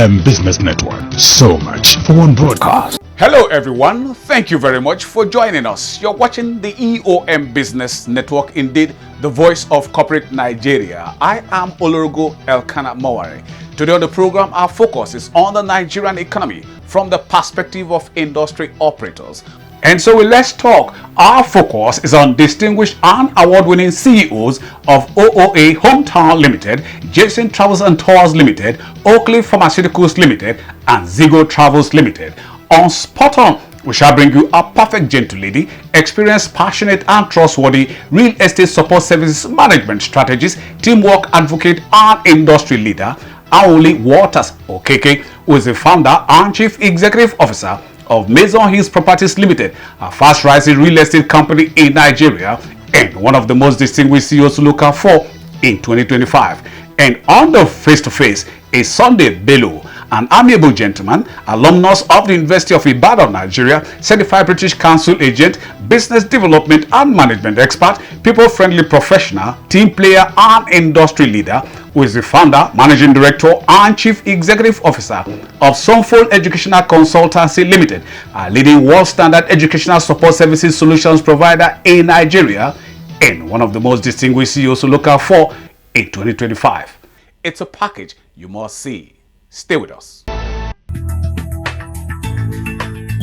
EOM Business Network. So much for one broadcast. Hello everyone, thank you very much for joining us. You're watching the EOM Business Network, indeed the voice of corporate Nigeria. I am Olorogo Elkanah Mawari. Today on the program, our focus is on the Nigerian economy from the perspective of industry operators. And so let's talk. Our focus is on distinguished and award-winning CEOs of OOA Hometown Limited, Jason Travels and Tours Limited, Oakley Pharmaceuticals Limited, and Zigo Travels Limited. On Spot On, we shall bring you a perfect gentle lady, experienced, passionate, and trustworthy real estate support services management strategist, teamwork advocate, and industry leader, Aoli Waters Okeke, who is the founder and chief executive officer of Maison Hills Properties Limited, a fast-rising real estate company in Nigeria and one of the most distinguished CEOs to look out for in 2025. And on the face-to-face is Sunday Bello, an amiable gentleman, alumnus of the University of Ibadan, Nigeria, certified British Council agent, business development and management expert, people-friendly professional, team player and industry leader, who is the founder, managing director and chief executive officer of Sunfold Educational Consultancy Limited, a leading world standard educational support services solutions provider in Nigeria, and one of the most distinguished CEOs to look out for in 2025. It's a package you must see. Stay with us.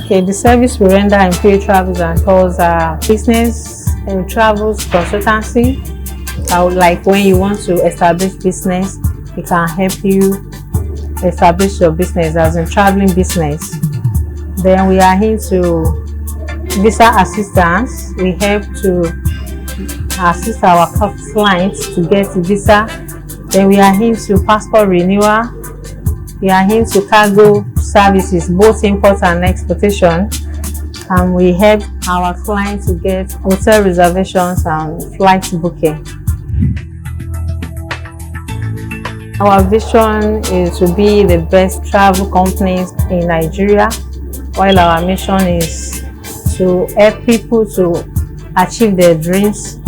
Okay, the service we render in Pay Travels and Tours are business and travels consultancy. Like when you want to establish business, we can help you establish your business as in traveling business. Then we are into visa assistance. We help to assist our clients to get visa. Then we are into passport renewal. We are into cargo services, both import and exportation. And we help our clients to get hotel reservations and flight booking. Our vision is to be the best travel companies in Nigeria, while our mission is to help people to achieve their dreams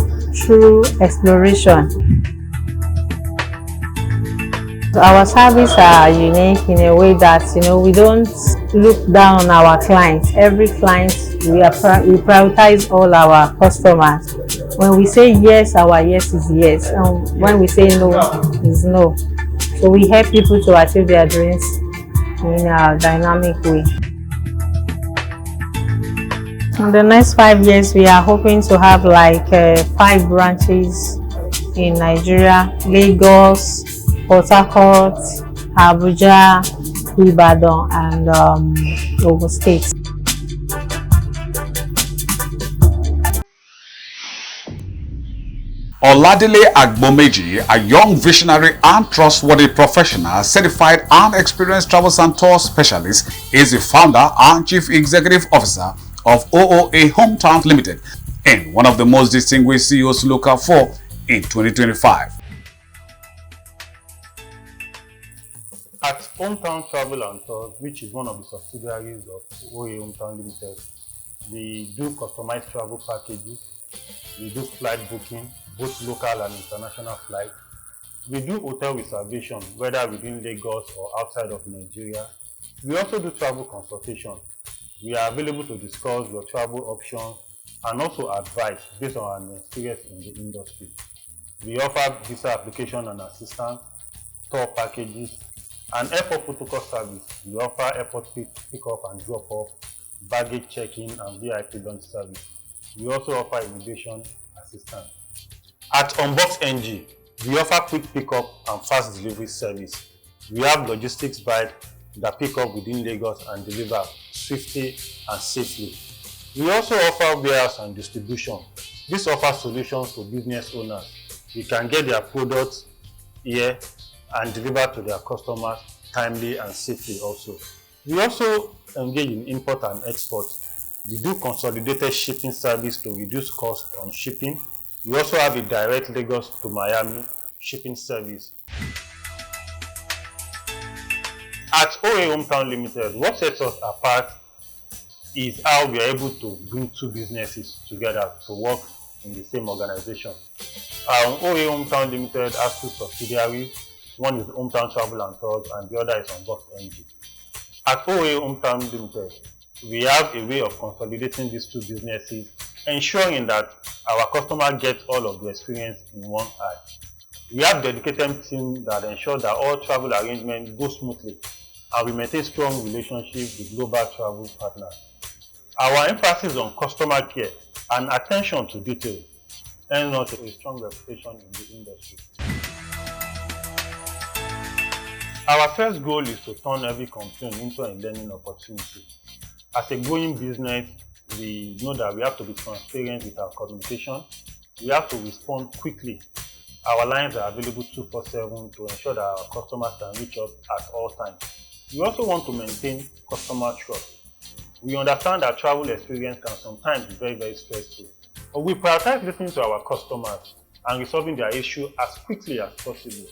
through exploration. Our services are unique in a way that we don't look down on our clients. Every client, we prioritize all our customers. When we say yes, our yes is yes, and when we say no, is no. So we help people to achieve their dreams in a dynamic way. In the next 5 years, we are hoping to have like 5 branches in Nigeria: Lagos, Port Harcourt, Abuja, Ibadan, and Ogun State. Oladile Agbomeji, a young visionary and trustworthy professional, certified and experienced travels and tour specialist, is the founder and chief executive officer of OOA Hometown Limited and one of the most distinguished CEOs to look out for in 2025. At Hometown Travel and Tours, which is one of the subsidiaries of OOA Hometown Limited, we do customized travel packages, we do flight booking, both local and international flights. We do hotel reservation, whether within Lagos or outside of Nigeria. We also do travel consultation. We are available to discuss your travel options and also advice based on our experience in the industry. We offer visa application and assistance, tour packages, and airport protocol service. We offer airport pick-up and drop-off, baggage check-in, and VIP launch service. We also offer immigration assistance. At Unbox NG, we offer quick pick-up and fast delivery service. We have logistics bike that pick up within Lagos and deliver swiftly and safely. We also offer warehouse and distribution. This offers solutions to business owners. We can get their products here and deliver to their customers timely and safely also. We also engage in import and export. We do consolidated shipping service to reduce cost on shipping. We also have a direct Lagos to Miami shipping service. At OOA Hometown Limited, what sets us apart is how we are able to bring 2 businesses together to work in the same organization. OOA Hometown Limited has 2 subsidiaries. One is Hometown Travel and Tours, and the other is on Bus NG. At OA Hometown Limited, we have a way of consolidating these two businesses, ensuring that our customer gets all of the experience in one eye. We have dedicated teams that ensure that all travel arrangements go smoothly, and we maintain strong relationships with global travel partners. Our emphasis on customer care and attention to detail earns us a strong reputation in the industry. Our first goal is to turn every complaint into a learning opportunity. As a growing business, we know that we have to be transparent with our communication. We have to respond quickly. Our lines are available 24/7 to ensure that our customers can reach us at all times. We also want to maintain customer trust. We understand that travel experience can sometimes be very, very stressful, but we prioritize listening to our customers and resolving their issue as quickly as possible,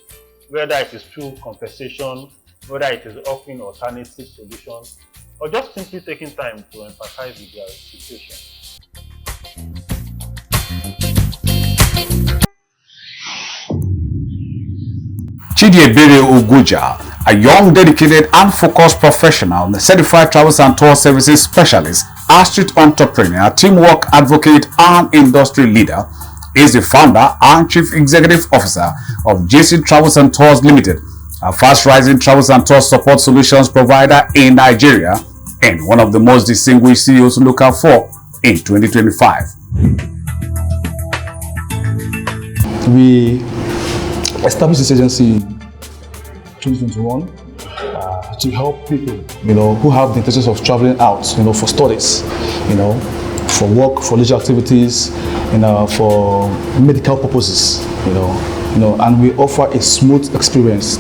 whether it is through compensation, whether it is offering alternative solutions, or just simply taking time to empathize with their situation. Chidiebere Oguja, a young, dedicated and focused professional, the certified travels and tour services specialist, astute entrepreneur, teamwork advocate and industry leader, is the founder and chief executive officer of JC Travels and Tours Limited, a fast-rising travels and tour support solutions provider in Nigeria and one of the most distinguished CEOs to look out for in 2025. We established this agency in 2021 to help people, who have the intentions of traveling out, for studies, for work, for leisure activities, for medical purposes, and we offer a smooth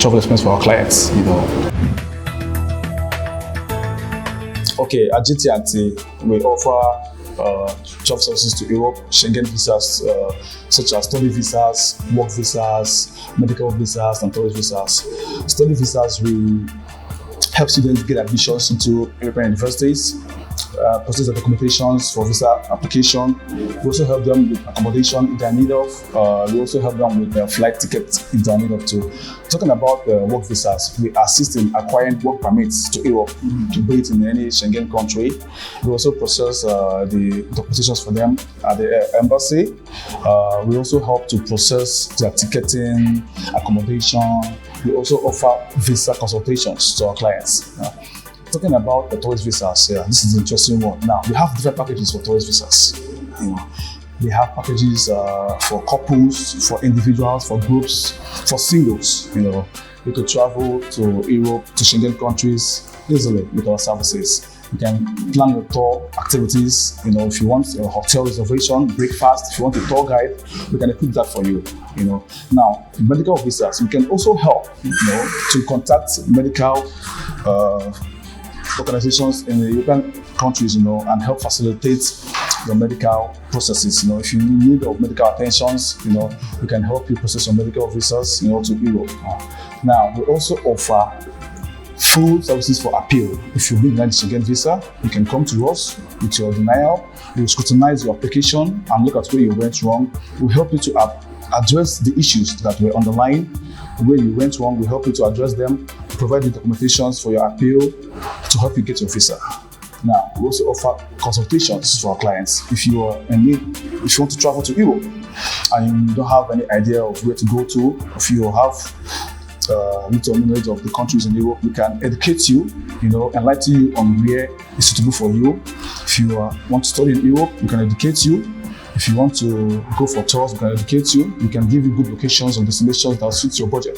travel experience for our clients, Okay, at GT&T, we offer travel services to Europe, Schengen visas, such as study visas, work visas, medical visas, and tourist visas. Study visas, we help students get admissions into European universities, process the documentations for visa application. We also help them with accommodation if they are in need of. We also help them with their flight tickets if they are in need of too. Talking about work visas, we assist in acquiring work permits to Europe to be it in any Schengen country. We also process the documentations for them at the embassy. We also help to process their ticketing, accommodation. We also offer visa consultations to our clients. Talking about the tourist visas, this is the interesting one. Now, we have different packages for tourist visas. We have packages for couples, for individuals, for groups, for singles. You could travel to Europe, to Schengen countries easily with our services. You can plan your tour activities. If you want a hotel reservation, breakfast, if you want a tour guide, we can equip that for you. Now, medical visas, we can also help. To contact medical organizations in the European countries, and help facilitate the medical processes. If you need of medical attentions, we can help you process your medical visas, to Europe. Now, we also offer full services for appeal. If you've been denied Schengen visa, you can come to us with your denial. We will scrutinize your application and look at where you went wrong. We'll help you to address the issues that were underlying. Where you went wrong, we'll help you to address them, provide the documentations for your appeal to help you get your visa. Now, we also offer consultations for our clients. If you are in need, if you want to travel to Europe and you don't have any idea of where to go to, if you have little knowledge of the countries in Europe, we can educate you, enlighten you on where is suitable for you. If you want to study in Europe, we can educate you. If you want to go for tours, we can educate you. We can give you good locations and destinations that suit your budget.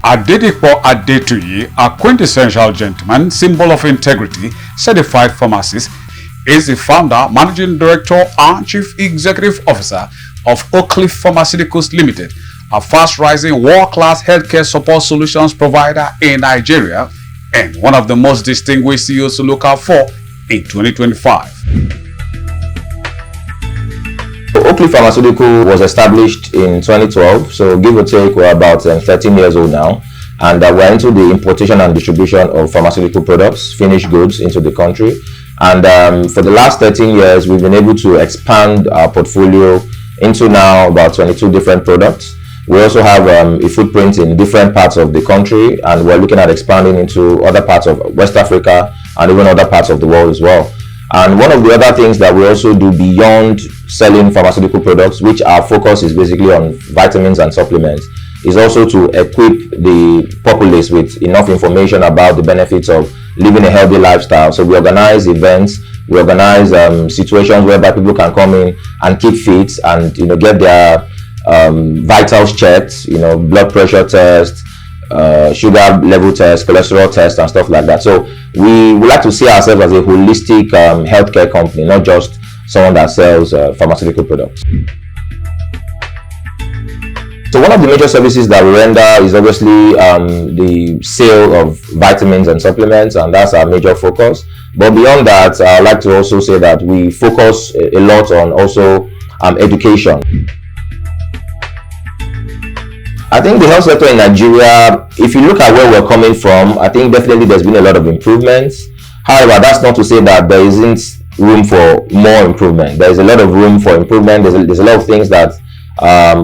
Adedipo Adetuyi, a quintessential gentleman, symbol of integrity, certified pharmacist, is the founder, managing director, and chief executive officer of Oakcliff Pharmaceuticals Limited, a fast-rising world-class healthcare support solutions provider in Nigeria and one of the most distinguished CEOs to look out for in 2025. Oakcliff Pharmaceutical was established in 2012, so give or take we're about 13 years old now, and we're into the importation and distribution of pharmaceutical products, finished goods into the country, And for the last 13 years, we've been able to expand our portfolio into now about 22 different products. We also have a footprint in different parts of the country, and we're looking at expanding into other parts of West Africa and even other parts of the world as well. And one of the other things that we also do beyond selling pharmaceutical products, which our focus is basically on vitamins and supplements, is also to equip the populace with enough information about the benefits of living a healthy lifestyle. So we organize events, we organize situations whereby people can come in and keep fit and get their vitals checked, blood pressure test, sugar level test, cholesterol test, and stuff like that. So we would like to see ourselves as a holistic healthcare company, not just someone that sells pharmaceutical products. So one of the major services that we render is obviously the sale of vitamins and supplements, and that's our major focus. But beyond that, I'd like to also say that we focus a lot on also education. I think the health sector in Nigeria, if you look at where we're coming from, I think definitely there's been a lot of improvements. However, that's not to say that there isn't room for more improvement. There's a lot of room for improvement. There's a lot of things that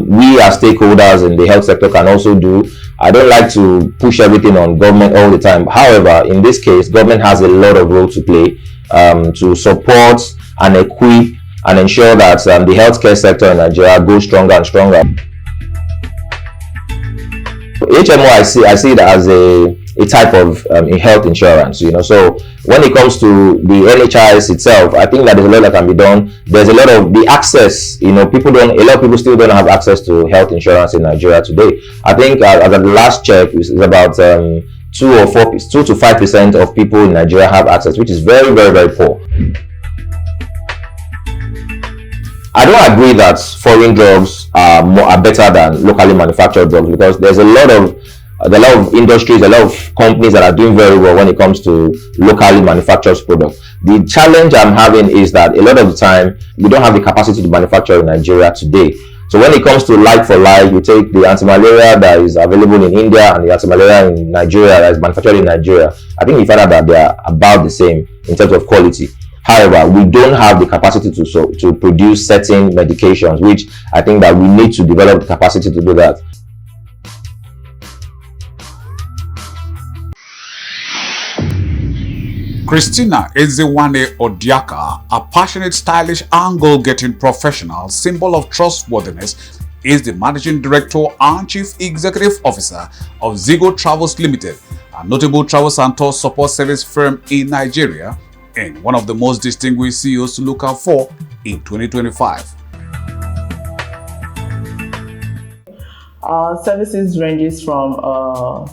we as stakeholders in the health sector can also do. I don't like to push everything on government all the time. However, in this case, government has a lot of role to play to support and equip and ensure that the healthcare sector in Nigeria goes stronger and stronger. HMO, I see it as a type of health insurance, so when it comes to the NHIS itself, I think that there's a lot that can be done. There's a lot of the access, a lot of people still don't have access to health insurance in Nigeria today. I think as at the last check, it's about 2 to 5% of people in Nigeria have access, which is very, very, very poor. I don't agree that foreign drugs are better than locally manufactured drugs, because there's a lot of industries, a lot of companies that are doing very well when it comes to locally manufactured products. The challenge I'm having is that a lot of the time we don't have the capacity to manufacture in Nigeria today. So when it comes to like for like, you take the anti-malaria that is available in India and the anti-malaria in Nigeria that is manufactured in Nigeria, I think we find out that they are about the same in terms of quality. However, we don't have the capacity to produce certain medications, which I think that we need to develop the capacity to do that. Christina Ezewane Odiaka, a passionate, stylish, angle-getting professional, symbol of trustworthiness, is the Managing Director and Chief Executive Officer of Zigo Travels Limited, a notable travels and tour support service firm in Nigeria, and one of the most distinguished CEOs to look out for in 2025. Our services ranges from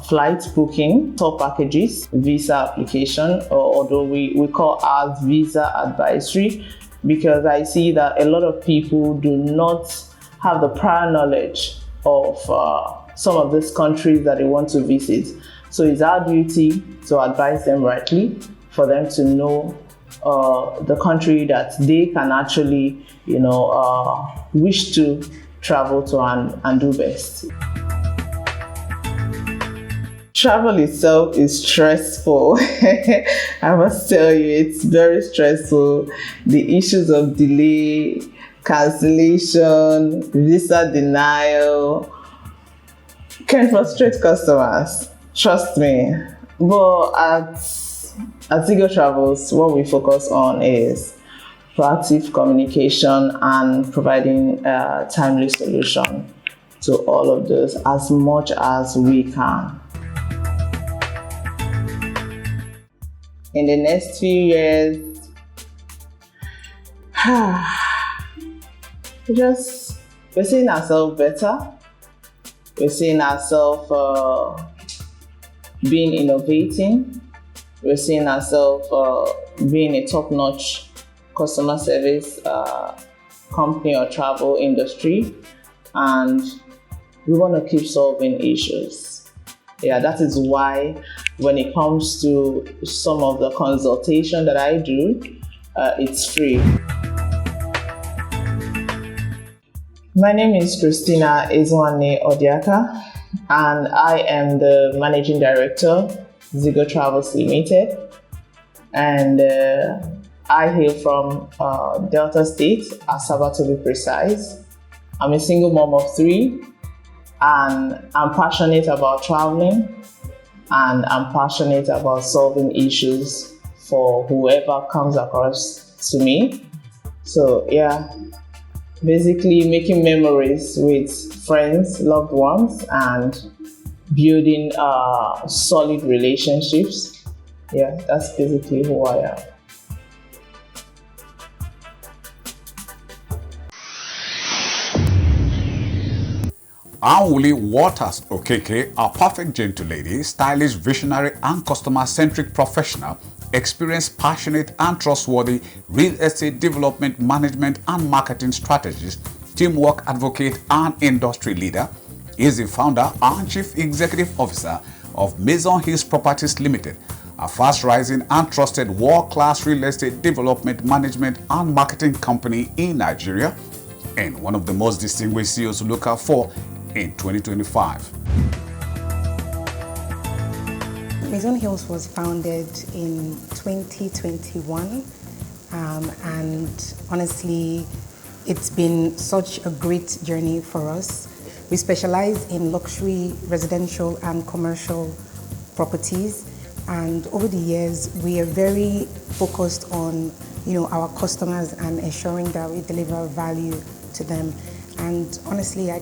flight booking, tour packages, visa application, although we call ours visa advisory, because I see that a lot of people do not have the prior knowledge of some of these countries that they want to visit. So it's our duty to advise them rightly, for them to know the country that they can actually, wish to travel to and do best. Travel itself is stressful. I must tell you, it's very stressful. The issues of delay, cancellation, visa denial can frustrate customers. Trust me. But at Zigo Travels, what we focus on is proactive communication and providing a timely solution to all of this as much as we can. In the next few years, we're seeing ourselves better. We're seeing ourselves being innovating. We're seeing ourselves being a top-notch customer service company or travel industry, and we want to keep solving issues. Yeah, that is why when it comes to some of the consultation that I do, it's free. My name is Christina Ezewane Odiaka, and I am the Managing Director, Zigo Travels Limited. And I hail from Delta State, Asaba to be precise. I'm a single mom of 3, and I'm passionate about traveling, and I'm passionate about solving issues for whoever comes across to me. So yeah, basically making memories with friends, loved ones, and building solid relationships. Yeah, that's basically who I am. Anwuli Waters Okeke, a perfect gentle lady, stylish, visionary, and customer-centric professional, experienced, passionate, and trustworthy real estate development, management, and marketing strategist, teamwork advocate, and industry leader, is the founder and chief executive officer of Maison Hills Properties Limited, a fast-rising and trusted world-class real estate development, management, and marketing company in Nigeria, and one of the most distinguished CEOs to look out for in 2025. Maison Hills was founded in 2021, and honestly, it's been such a great journey for us. We specialize in luxury residential and commercial properties, and over the years, we are very focused on our customers and ensuring that we deliver value to them. And honestly, I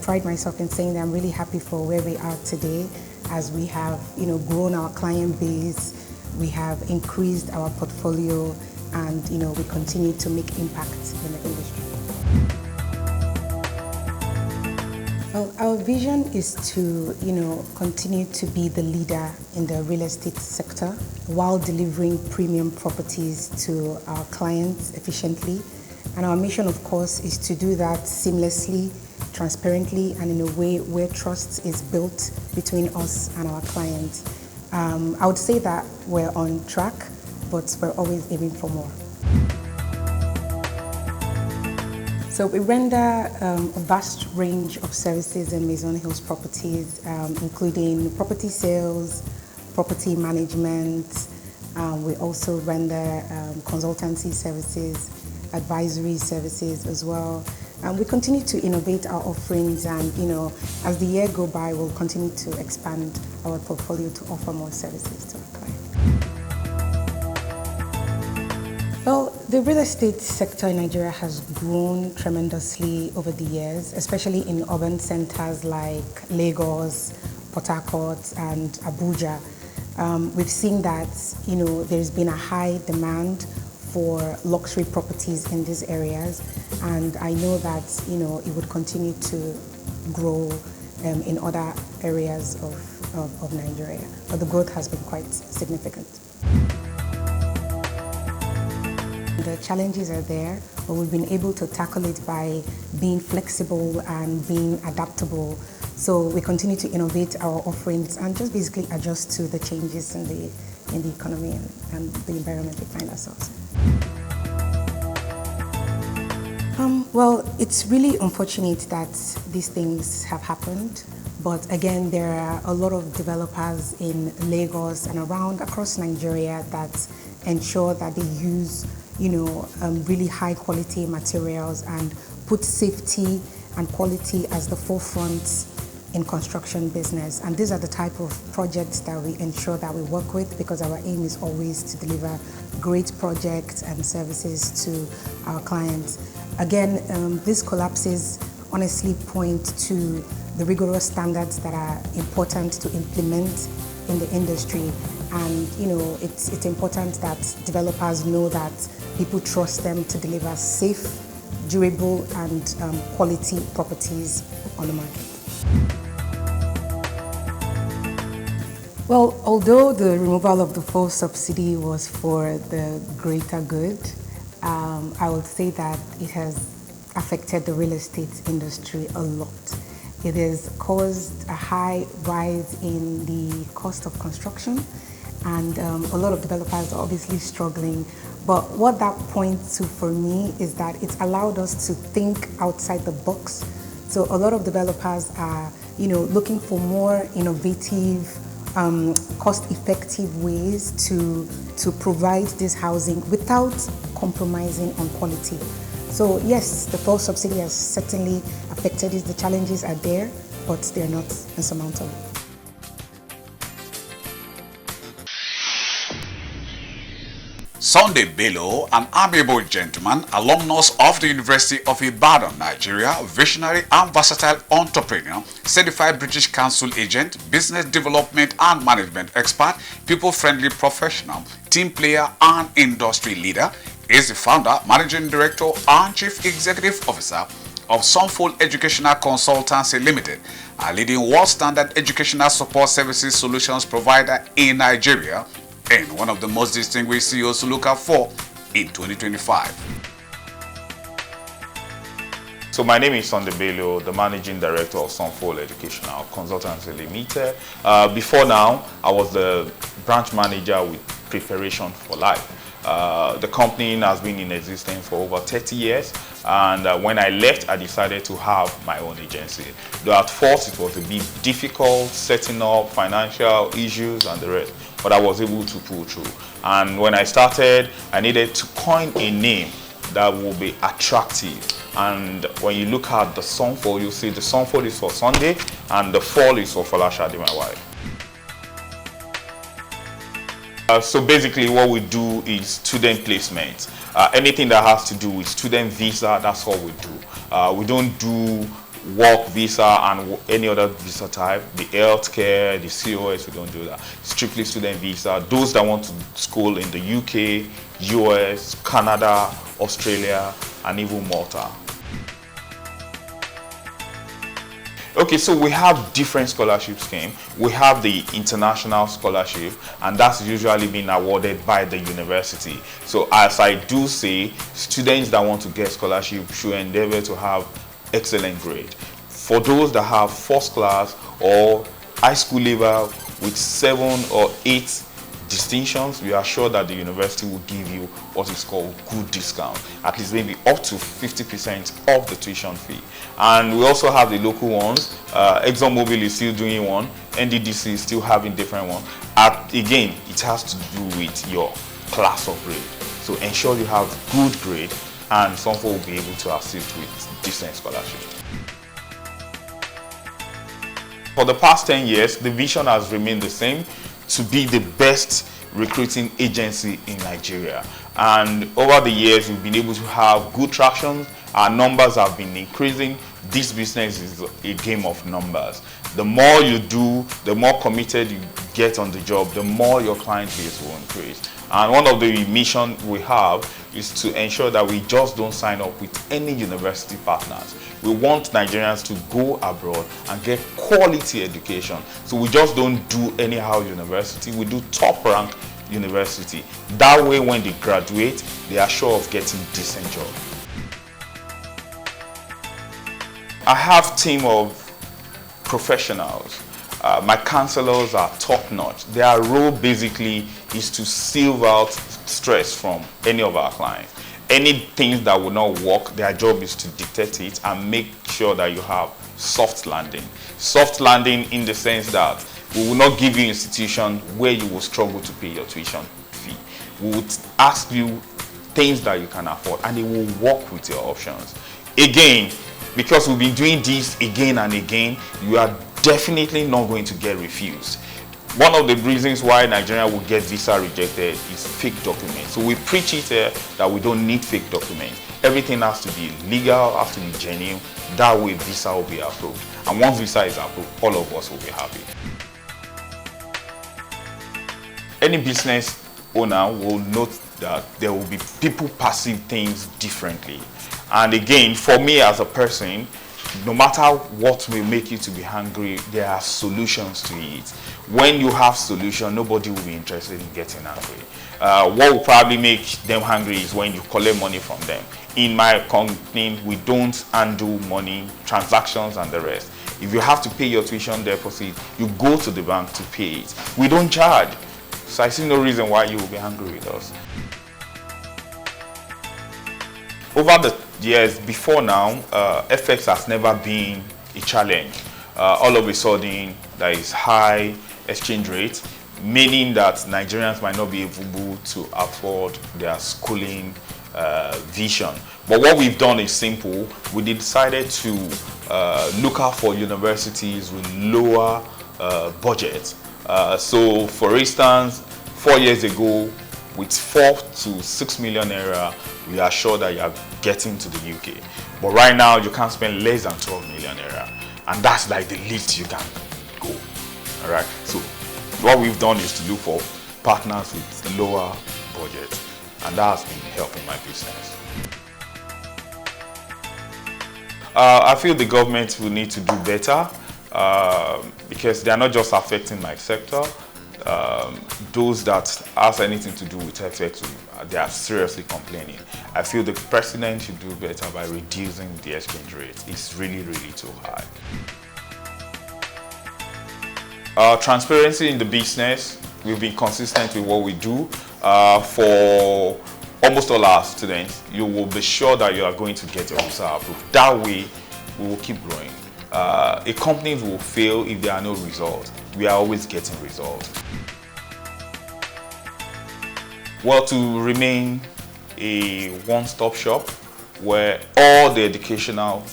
pride myself in saying that I'm really happy for where we are today, as we have grown our client base, we have increased our portfolio, and we continue to make impact in the industry. Well, our vision is to continue to be the leader in the real estate sector while delivering premium properties to our clients efficiently. And our mission, of course, is to do that seamlessly, transparently, and in a way where trust is built between us and our clients. I would say that we're on track, but we're always aiming for more. So we render a vast range of services in Maison Hills Properties, including property sales, property management. We also render consultancy services, advisory services as well. And we continue to innovate our offerings, and as the year go by, we'll continue to expand our portfolio to offer more services to our clients. Well, the real estate sector in Nigeria has grown tremendously over the years, especially in urban centers like Lagos, Port Harcourt, and Abuja. We've seen that there's been a high demand for luxury properties in these areas, and I know that it would continue to grow in other areas of Nigeria, but the growth has been quite significant. The challenges are there, but we've been able to tackle it by being flexible and being adaptable. So we continue to innovate our offerings and just basically adjust to the changes in the economy and the environment we find ourselves in. Well, it's really unfortunate that these things have happened, but again, there are a lot of developers in Lagos and across Nigeria that ensure that they use really high quality materials and put safety and quality as the forefront in construction business. And these are the type of projects that we ensure that we work with, because our aim is always to deliver great projects and services to our clients. Again, these collapses honestly point to the rigorous standards that are important to implement in the industry. And it's important that developers know that people trust them to deliver safe, durable, and quality properties on the market. Well, although the removal of the fuel subsidy was for the greater good, I would say that it has affected the real estate industry a lot. It has caused a high rise in the cost of construction, and a lot of developers are obviously struggling. But what that points to for me is that it's allowed us to think outside the box. So a lot of developers are, looking for more innovative cost-effective ways to provide this housing without compromising on quality. So yes, the fuel subsidy has certainly affected it. The challenges are there, but they're not insurmountable. Sunday Bello, an amiable gentleman, alumnus of the University of Ibadan, Nigeria, visionary and versatile entrepreneur, certified British Council agent, business development and management expert, people-friendly professional, team player and industry leader, is the founder, managing director and chief executive officer of Sunfold Educational Consultancy Limited, a leading world-standard educational support services solutions provider in Nigeria, and one of the most distinguished CEOs to look out for in 2025. So my name is Sunday Bello, the Managing Director of Sunfold Educational Consultancy Limited. Before now, I was the branch manager with Preparation for Life. The company has been in existence for over 30 years, and when I left, I decided to have my own agency. Though at first it was a bit difficult, setting up financial issues and the rest, but I was able to pull through. And when I started, I needed to coin a name that will be attractive. And when you look at the Sunfold, you see the Sunfold is for Sunday, and the Fall is for Folashade, my wife. So basically what we do is student placement. Anything that has to do with student visa, that's all we do. We don't do work visa and any other visa type, the healthcare, the COS, we don't do that. Strictly student visa. Those that want to school in the UK, US, Canada, Australia, and even Malta. Okay, so we have different scholarship schemes. We have the international scholarship, and that's usually been awarded by the university. So as I do say, students that want to get scholarship should endeavor to have excellent grade. For those that have first class or high school level with 7 or 8 distinctions, we are sure that the university will give you what is called good discount, at least maybe up to 50% of the tuition fee. And we also have the local ones. ExxonMobil is still doing one, NDDC is still having different one. Again, it has to do with your class of grade. So ensure you have good grade, and Sunfold will be able to assist with decent scholarship. For the past 10 years, the vision has remained the same: to be the best recruiting agency in Nigeria. And over the years, we've been able to have good traction. Our numbers have been increasing. This business is a game of numbers. The more you do, the more committed you get on the job, the more your client base will increase. And one of the missions we have is to ensure that we just don't sign up with any university partners. We want Nigerians to go abroad and get quality education. So we just don't do anyhow university, we do top rank university. That way when they graduate, they are sure of getting decent job. I have a team of professionals. My counselors are top-notch. Their role basically is to sieve out stress from any of our clients. Anything that will not work, their job is to detect it and make sure that you have soft landing. Soft landing in the sense that we will not give you an institution where you will struggle to pay your tuition fee. We would ask you things that you can afford, and it will work with your options. Again, because we've been doing this again and again, you are definitely not going to get refused. One of the reasons why Nigeria will get visa rejected is fake documents. So we preach it here that we don't need fake documents. Everything has to be legal, has to be genuine. That way visa will be approved. And once visa is approved, all of us will be happy. Any business owner will note that there will be people perceive things differently. And again, for me as a person, no matter what will make you to be hungry, there are solutions to it. When you have solution, nobody will be interested in getting hungry. What will probably make them hungry is when you collect money from them. In my company, we don't undo money, transactions and the rest. If you have to pay your tuition deposit, you go to the bank to pay it. We don't charge. So I see no reason why you will be hungry with us. Over the years before now, FX has never been a challenge. All of a sudden, there is high exchange rate, meaning that Nigerians might not be able to afford their schooling vision. But what we've done is simple. We decided to look out for universities with lower budget. So for instance, 4 years ago, with 4 to 6 million naira, we are sure that you are getting to the UK. But right now, you can't spend less than 12 million naira, and that's like the least you can go. All right. So what we've done is to look for partners with lower budget, and that has been helping my business. I feel the government will need to do better because they are not just affecting my sector. Those that has anything to do with FX, they are seriously complaining. I feel the president should do better by reducing the exchange rate. It's really, really too high. Transparency in the business. We've been consistent with what we do. For almost all our students, you will be sure that you are going to get your visa approved. That way, we will keep growing. A company will fail if there are no results. We are always getting results. Well, to remain a one-stop shop where all the educational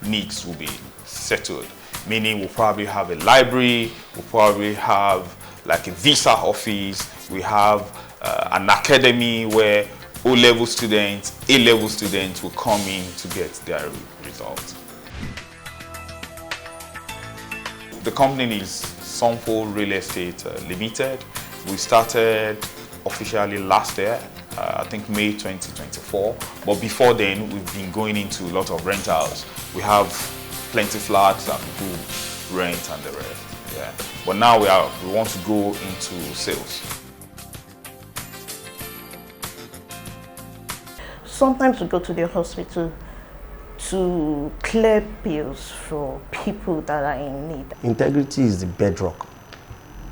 needs will be settled, meaning we'll probably have a library, we'll probably have like a visa office, we have an academy where O-level students, A-level students will come in to get their results. The company is Somfo Real Estate Limited. We started officially last year, I think May 2024. But before then, we've been going into a lot of rentals. We have plenty flats that people rent and the rest. Yeah. But now we want to go into sales. Sometimes we go to the hospital to clear bills for people that are in need. Integrity is the bedrock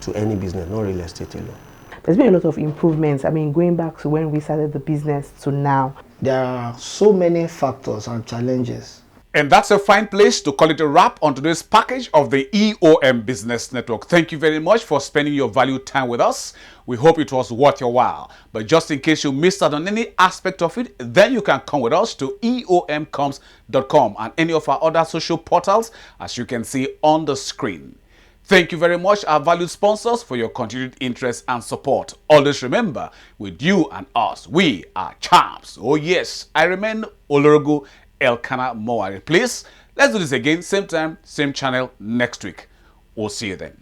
to any business, not real estate alone. There's been a lot of improvements. I mean, going back to when we started the business to now. There are so many factors and challenges. And that's a fine place to call it a wrap on today's package of the EOM Business Network. Thank you very much for spending your valued time with us. We hope it was worth your while. But just in case you missed out on any aspect of it, then you can come with us to eomcoms.com and any of our other social portals, as you can see on the screen. Thank you very much, our valued sponsors, for your continued interest and support. Always remember, with you and us, we are champs. Oh yes, I remain Olorogo Elkanah Mowari. Please, let's do this again, same time, same channel next week. We'll see you then.